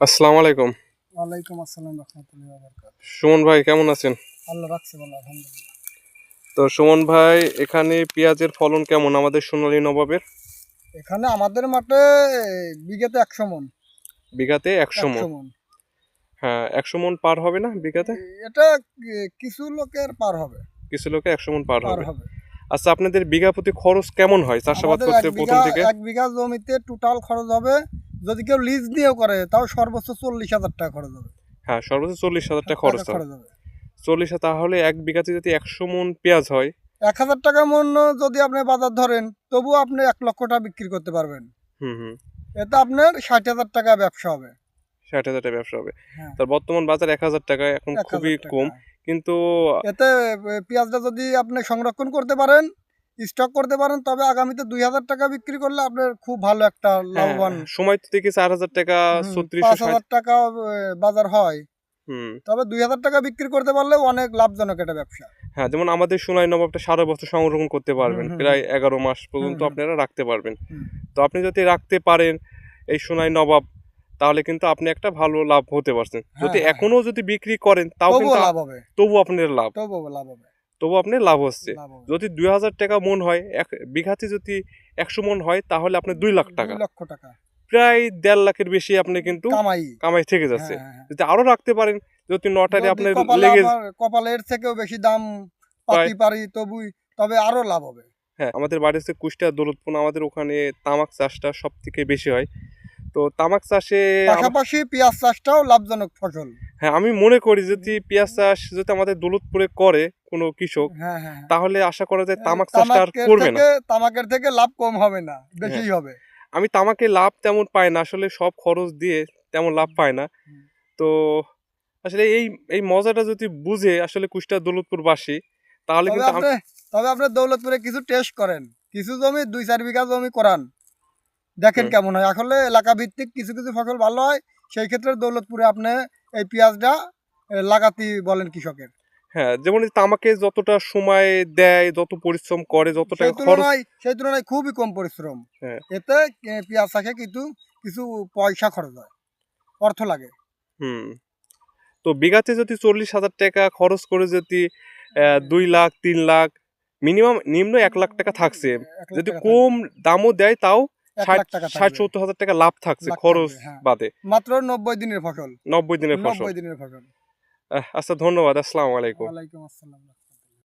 আসসালামু আলাইকুম। ওয়ালাইকুম আসসালাম রহমতুল্লাহি ওয়া বারাকাতুহু। সুমন ভাই কেমন আছেন? আল্লাহ রাখছে ভালো, আলহামদুলিল্লাহ। তো সুমন ভাই, এখানে পেঁয়াজের ফলন কেমন আমাদের সোনালী নবাবের? এখানে আমাদের মাঠে বিঘাতে 100 মন। বিঘাতে 100 মন। 100 মন। হ্যাঁ, 100 মন পার হবে না বিঘাতে? এটা কিছু লোকের পার হবে। কিছু লোকে 100 মন পার পার হবে। হবে। আচ্ছা, আপনাদের বিঘা প্রতি খরচ কেমন হয় চাষাবাদ আমাদের করতে প্রথম থেকে? 1 বিঘা জমিতে টোটাল খরচ হবে, যদি কেউ লিজ দিয়েও করে তাও সর্বোচ্চ 40,000 টাকা খরচ হবে। হ্যাঁ, সর্বোচ্চ 40,000 টাকা খরচ হবে। খরচ হবে। 40,000, তাহলে এক বিঘাতে যদি 100 মন পেঁয়াজ হয়। 1,000 টাকা মন যদি আপনি বাজার ধরেন, তবুও আপনি 1 লক্ষ টাকা বিক্রি করতে পারবেন। হুম হুম। এতে আপনার 60,000 টাকা ব্যবসা হবে। 60,000 টাকা ব্যবসা হবে। হ্যাঁ, তার বর্তমান বাজার 1,000 টাকা, এখন 1,000 খুবই টাকা। কম। কিন্তু এতে পেঁয়াজটা যদি আপনি সংরক্ষণ করতে পারেন, স্টক করতে পারেন, তবে আগামীতে 2,000 টাকা বিক্রি করলে আপনার খুব ভালো একটা হ্যাঁ, লাভবান। সময় তো থেকে 4,000 টাকা, 3660। 5,000 টাকা বাজার হয়, হুম। তবে 2,000 টাকা বিক্রি করতে পারলেও অনেক লাভজনক এটা ব্যবসা। হ্যাঁ, যেমন আমাদের সোনালী নবাবটা সারা বছর সংরক্ষণ করতে হুম পারবেন, হুম প্রায় 11 মাস হুম পর্যন্ত হুম আপনারা রাখতে পারবেন। হুম। তো আপনি যদি রাখতে পারেন এই সোনালী নবাব, তাহলে কিন্তু আপনি একটা ভালো লাভ হতে পারছেন। হ্যাঁ যদি হ্যাঁ হ্যাঁ, এখনো যদি বিক্রি করেন তাও তবুও কিন্তু লাভ হবে। তবু আপনার লাভ, তবুও লাভ হবে। তবু আপনার লাভ হচ্ছে। লাভ হবে। যদি 2,000 টাকা মন হয়, এক বিঘাতে যদি 100 মন হয়, তাহলে আপনার 2 লাখ 2 টাকা, লক্ষ টাকা প্রায় 1.5 লাখের বেশি আপনি কিন্তু কামাই। কামাই থেকে যাচ্ছে। হ্যাঁ হ্যাঁ হ্যাঁ। যদি আরো রাখতে পারেন, যদি নটারে যদি আপনার কপালে লেগে আমার কপালের থেকেও বেশি দাম পায়। পাতি পারি, তবে আরো লাভ হবে। হ্যাঁ, আমাদের বাড়ি হচ্ছে কুষ্টিয়া দৌলতপুর, আমাদের ওখানে তামাক চাষটা সব থেকে বেশি হয়। তো তামাক চাষে পাশাপাশি পেঁয়াজ চাষটাও লাভজনক ফসল। হ্যাঁ, আমি মনে করি যদি পেঁয়াজ চাষ যদি আমাদের দৌলতপুরে করে কোনো কৃষক, হ্যাঁ হ্যাঁ হ্যাঁ। তাহলে আশা করা যায় তামাক চাষটা আর করবে না। তামাকের থেকে লাভ কম হবে না, হ্যাঁ, বেশিই হবে। আমি তামাকে লাভ তেমন পাই না, আসলে সব খরচ দিয়ে তেমন লাভ পায় না। হুম। তো আসলে এই এই মজাটা যদি বুঝে আসলে কুষ্টিয়া দৌলতপুরবাসী, তাহলে তবে কিন্তু আপনি তবে আপনি দৌলতপুরে কিছু টেস্ট করেন, কিছু জমি 2-4 বিঘা জমি করান, দেখেন হুম, কেমন হয়। আসলে এলাকা ভিত্তিক কিছু কিছু ফসল ভালো হয়, সেই ক্ষেত্রে দৌলতপুরে আপনি এই পেঁয়াজটা লাগাতে বলেন কৃষকের। হ্যাঁ, যেমন এই তামাকে যতটা সময় দেয়, যত পরিশ্রম করে, যত সেই টাকা খরচ। তুলনায় সেই তুলনায় খুবই কম পরিশ্রম। হ্যাঁ। এতে পেঁয়াজ চাষে কিন্তু কিছু পয়সা খরচ হয়, অর্থ লাগে। হুম। তো বিঘাতে যদি 40,000 টাকা খরচ করে যদি 2 লাখ 3 লাখ, মিনিমাম নিম্ন 1 লাখ টাকা থাকছে। 1 লাখ যদি টাকা কম থাকবে। দামও দেয় তাও 1 ষাট লাখ টাকা ষাট থাকবে। 70,000 টাকা লাভ থাকছে লাখ খরচ থাকবে, হ্যাঁ। বাদে। মাত্র 90 দিনের ফসল। 90 দিনের ফসল। 90 দিনের ফসল। আচ্ছা, ধন্যবাদ। আসসালামু আলাইকুম। ওয়ালাইকুম আসসালাম।